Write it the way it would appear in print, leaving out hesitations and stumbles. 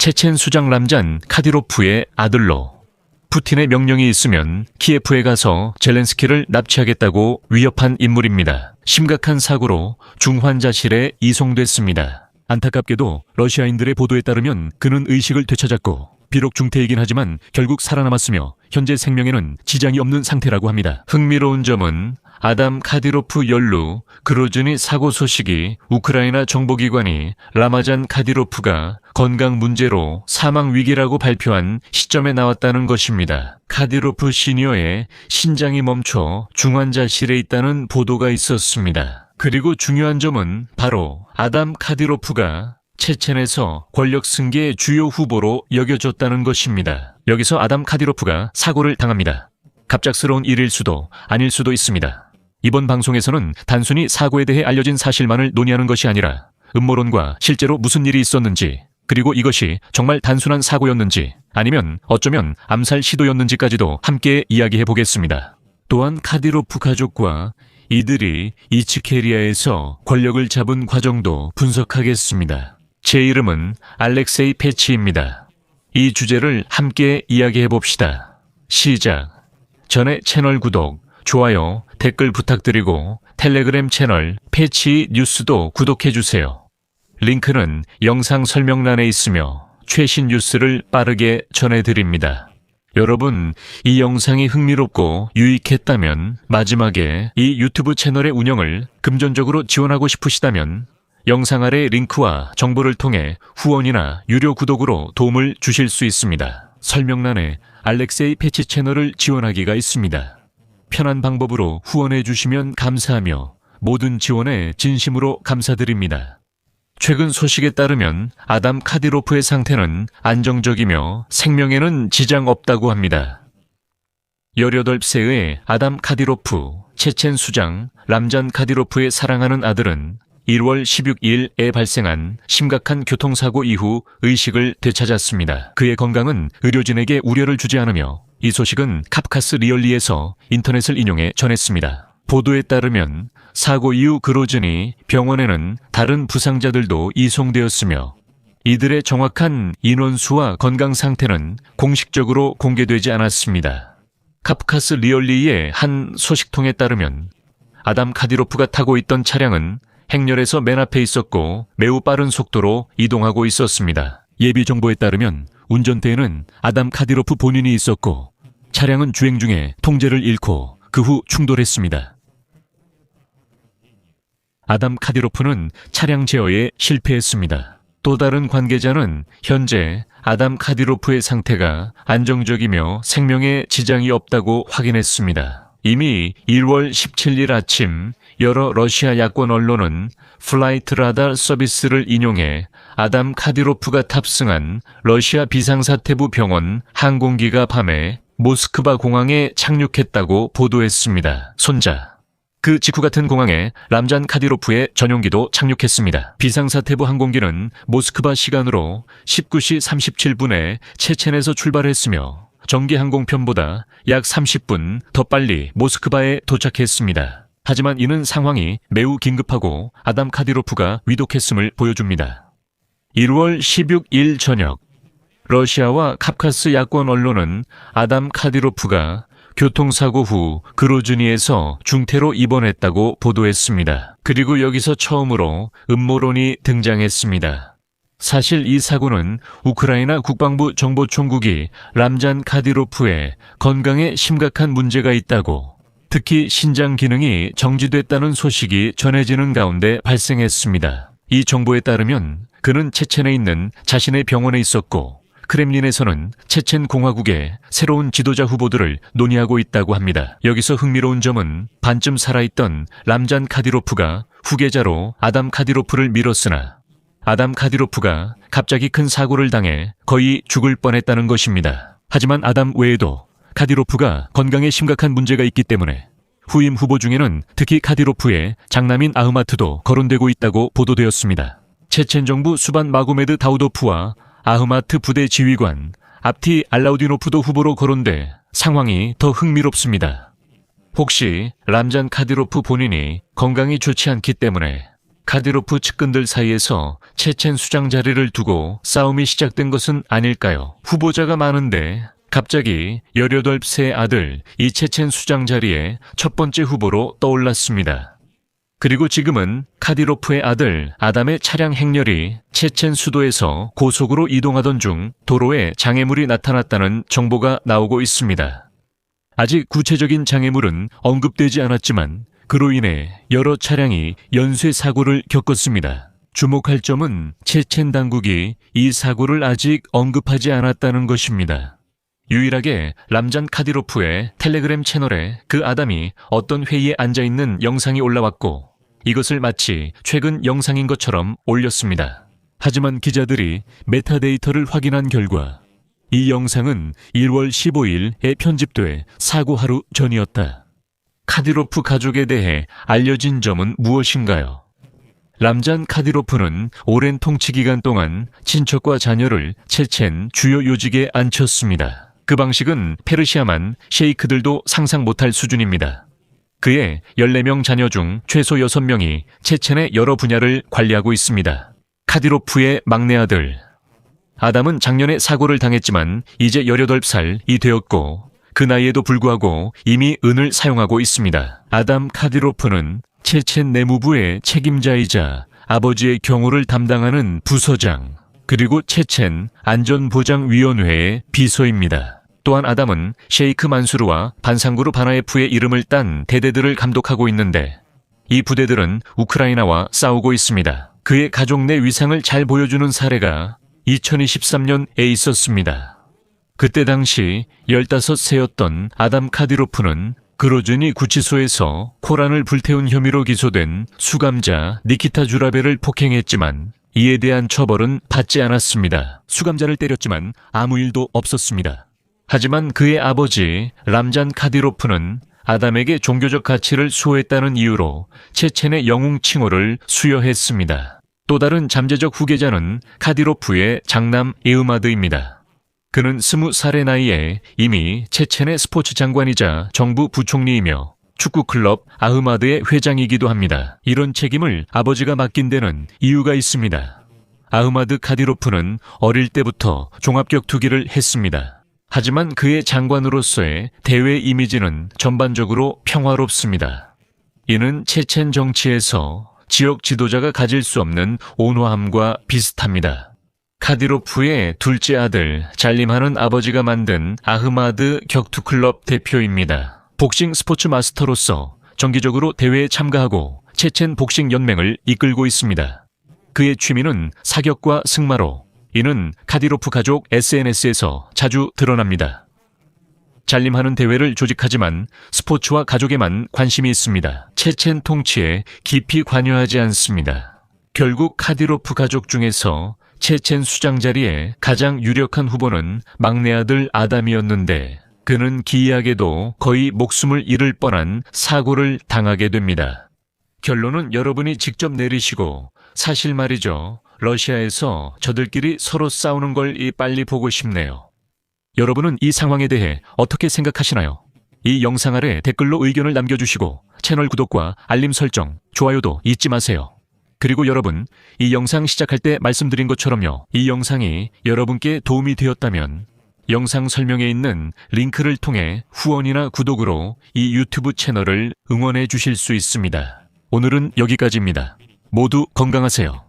체첸 수장 람잔 카디로프의 아들로 푸틴의 명령이 있으면 키예프에 가서 젤렌스키를 납치하겠다고 위협한 인물입니다. 심각한 사고로 중환자실에 이송됐습니다. 안타깝게도 러시아인들의 보도에 따르면 그는 의식을 되찾았고 비록 중태이긴 하지만 결국 살아남았으며 현재 생명에는 지장이 없는 상태라고 합니다. 흥미로운 점은 아담 카디로프 연루 그로즈니 사고 소식이 우크라이나 정보기관이 라마잔 카디로프가 건강 문제로 사망 위기라고 발표한 시점에 나왔다는 것입니다. 카디로프 시니어의 신장이 멈춰 중환자실에 있다는 보도가 있었습니다. 그리고 중요한 점은 바로 아담 카디로프가 체첸에서 권력 승계의 주요 후보로 여겨졌다는 것입니다. 여기서 아담 카디로프가 사고를 당합니다. 갑작스러운 일일 수도 아닐 수도 있습니다. 이번 방송에서는 단순히 사고에 대해 알려진 사실만을 논의하는 것이 아니라 음모론과 실제로 무슨 일이 있었는지, 그리고 이것이 정말 단순한 사고였는지 아니면 어쩌면 암살 시도였는지까지도 함께 이야기해 보겠습니다. 또한 카디로프 가족과 이들이 이츠케리아에서 권력을 잡은 과정도 분석하겠습니다. 제 이름은 알렉세이 페치입니다. 이 주제를 함께 이야기해 봅시다. 시작. 전에 채널 구독, 좋아요, 댓글 부탁드리고 텔레그램 채널 페치 뉴스도 구독해주세요. 링크는 영상 설명란에 있으며 최신 뉴스를 빠르게 전해드립니다. 여러분, 이 영상이 흥미롭고 유익했다면 마지막에 이 유튜브 채널의 운영을 금전적으로 지원하고 싶으시다면 영상 아래 링크와 정보를 통해 후원이나 유료 구독으로 도움을 주실 수 있습니다. 설명란에 알렉세이 페치 채널을 지원하기가 있습니다. 편한 방법으로 후원해 주시면 감사하며 모든 지원에 진심으로 감사드립니다. 최근 소식에 따르면 아담 카디로프의 상태는 안정적이며 생명에는 지장 없다고 합니다. 18세의 아담 카디로프, 체첸 수장 람잔 카디로프의 사랑하는 아들은 1월 16일에 발생한 심각한 교통사고 이후 의식을 되찾았습니다. 그의 건강은 의료진에게 우려를 주지 않으며 이 소식은 카프카스 리얼리에서 인터넷을 인용해 전했습니다. 보도에 따르면 사고 이후 그로즈니 병원에는 다른 부상자들도 이송되었으며 이들의 정확한 인원수와 건강 상태는 공식적으로 공개되지 않았습니다. 카프카스 리얼리의 한 소식통에 따르면 아담 카디로프가 타고 있던 차량은 행렬에서 맨 앞에 있었고 매우 빠른 속도로 이동하고 있었습니다. 예비 정보에 따르면 운전대에는 아담 카디로프 본인이 있었고 차량은 주행 중에 통제를 잃고 그 후 충돌했습니다. 아담 카디로프는 차량 제어에 실패했습니다. 또 다른 관계자는 현재 아담 카디로프의 상태가 안정적이며 생명에 지장이 없다고 확인했습니다. 이미 1월 17일 아침 여러 러시아 야권 언론은 플라이트 라달 서비스를 인용해 아담 카디로프가 탑승한 러시아 비상사태부 병원 항공기가 밤에 모스크바 공항에 착륙했다고 보도했습니다. 손자. 그 직후 같은 공항에 람잔 카디로프의 전용기도 착륙했습니다. 비상사태부 항공기는 모스크바 시간으로 19시 37분에 체첸에서 출발했으며 정기 항공편보다 약 30분 더 빨리 모스크바에 도착했습니다. 하지만 이는 상황이 매우 긴급하고 아담 카디로프가 위독했음을 보여줍니다. 1월 16일 저녁, 러시아와 카프카스 야권 언론은 아담 카디로프가 교통사고 후 그로즈니에서 중태로 입원했다고 보도했습니다. 그리고 여기서 처음으로 음모론이 등장했습니다. 사실 이 사고는 우크라이나 국방부 정보총국이 람잔 카디로프의 건강에 심각한 문제가 있다고, 특히 신장 기능이 정지됐다는 소식이 전해지는 가운데 발생했습니다. 이 정보에 따르면 그는 체첸에 있는 자신의 병원에 있었고 크렘린에서는 체첸 공화국의 새로운 지도자 후보들을 논의하고 있다고 합니다. 여기서 흥미로운 점은 반쯤 살아있던 람잔 카디로프가 후계자로 아담 카디로프를 밀었으나 아담 카디로프가 갑자기 큰 사고를 당해 거의 죽을 뻔했다는 것입니다. 하지만 아담 외에도 카디로프가 건강에 심각한 문제가 있기 때문에 후임 후보 중에는 특히 카디로프의 장남인 아흐마트도 거론되고 있다고 보도되었습니다. 체첸 정부 수반 마고메드 다우도프와 아흐마트 부대 지휘관 압티 알라우디노프도 후보로 거론돼 상황이 더 흥미롭습니다. 혹시 람잔 카디로프 본인이 건강이 좋지 않기 때문에 카디로프 측근들 사이에서 체첸 수장 자리를 두고 싸움이 시작된 것은 아닐까요? 후보자가 많은데 갑자기 18세 아들 이 체첸 수장 자리에 첫 번째 후보로 떠올랐습니다. 그리고 지금은 카디로프의 아들 아담의 차량 행렬이 체첸 수도에서 고속으로 이동하던 중 도로에 장애물이 나타났다는 정보가 나오고 있습니다. 아직 구체적인 장애물은 언급되지 않았지만 그로 인해 여러 차량이 연쇄 사고를 겪었습니다. 주목할 점은 체첸 당국이 이 사고를 아직 언급하지 않았다는 것입니다. 유일하게 람잔 카디로프의 텔레그램 채널에 그 아담이 어떤 회의에 앉아있는 영상이 올라왔고 이것을 마치 최근 영상인 것처럼 올렸습니다. 하지만 기자들이 메타데이터를 확인한 결과 이 영상은 1월 15일에 편집돼 사고 하루 전이었다. 카디로프 가족에 대해 알려진 점은 무엇인가요? 람잔 카디로프는 오랜 통치 기간 동안 친척과 자녀를 체첸 주요 요직에 앉혔습니다. 그 방식은 페르시아만 셰이크들도 상상 못할 수준입니다. 그의 14명 자녀 중 최소 6명이 체첸의 여러 분야를 관리하고 있습니다. 카디로프의 막내 아들 아담은 작년에 사고를 당했지만 이제 18살이 되었고 그 나이에도 불구하고 이미 은을 사용하고 있습니다. 아담 카디로프는 체첸 내무부의 책임자이자 아버지의 경호를 담당하는 부서장 그리고 체첸 안전보장위원회의 비서입니다. 또한 아담은 셰이크 만수르와 반상구르 바나예프의 이름을 딴 대대들을 감독하고 있는데 이 부대들은 우크라이나와 싸우고 있습니다. 그의 가족 내 위상을 잘 보여주는 사례가 2023년에 있었습니다. 그때 당시 15세였던 아담 카디로프는 그로즈니 구치소에서 코란을 불태운 혐의로 기소된 수감자 니키타 주라베를 폭행했지만 이에 대한 처벌은 받지 않았습니다. 수감자를 때렸지만 아무 일도 없었습니다. 하지만 그의 아버지 람잔 카디로프는 아담에게 종교적 가치를 수호했다는 이유로 체첸의 영웅 칭호를 수여했습니다. 또 다른 잠재적 후계자는 카디로프의 장남 에흐마드입니다. 그는 20살의 나이에 이미 체첸의 스포츠 장관이자 정부 부총리이며 축구클럽 아흐마드의 회장이기도 합니다. 이런 책임을 아버지가 맡긴 데는 이유가 있습니다. 아흐마드 카디로프는 어릴 때부터 종합격투기를 했습니다. 하지만 그의 장관으로서의 대외 이미지는 전반적으로 평화롭습니다. 이는 체첸 정치에서 지역 지도자가 가질 수 없는 온화함과 비슷합니다. 카디로프의 둘째 아들 잘림하는 아버지가 만든 아흐마드 격투클럽 대표입니다. 복싱 스포츠 마스터로서 정기적으로 대회에 참가하고 체첸 복싱 연맹을 이끌고 있습니다. 그의 취미는 사격과 승마로 이는 카디로프 가족 SNS에서 자주 드러납니다. 잘림하는 대회를 조직하지만 스포츠와 가족에만 관심이 있습니다. 체첸 통치에 깊이 관여하지 않습니다. 결국 카디로프 가족 중에서 체첸 수장 자리에 가장 유력한 후보는 막내 아들 아담이었는데 그는 기이하게도 거의 목숨을 잃을 뻔한 사고를 당하게 됩니다. 결론은 여러분이 직접 내리시고 사실 말이죠. 러시아에서 저들끼리 서로 싸우는 걸 빨리 보고 싶네요. 여러분은 이 상황에 대해 어떻게 생각하시나요? 이 영상 아래 댓글로 의견을 남겨주시고 채널 구독과 알림 설정, 좋아요도 잊지 마세요. 그리고 여러분, 이 영상 시작할 때 말씀드린 것처럼요. 이 영상이 여러분께 도움이 되었다면 영상 설명에 있는 링크를 통해 후원이나 구독으로 이 유튜브 채널을 응원해 주실 수 있습니다. 오늘은 여기까지입니다. 모두 건강하세요.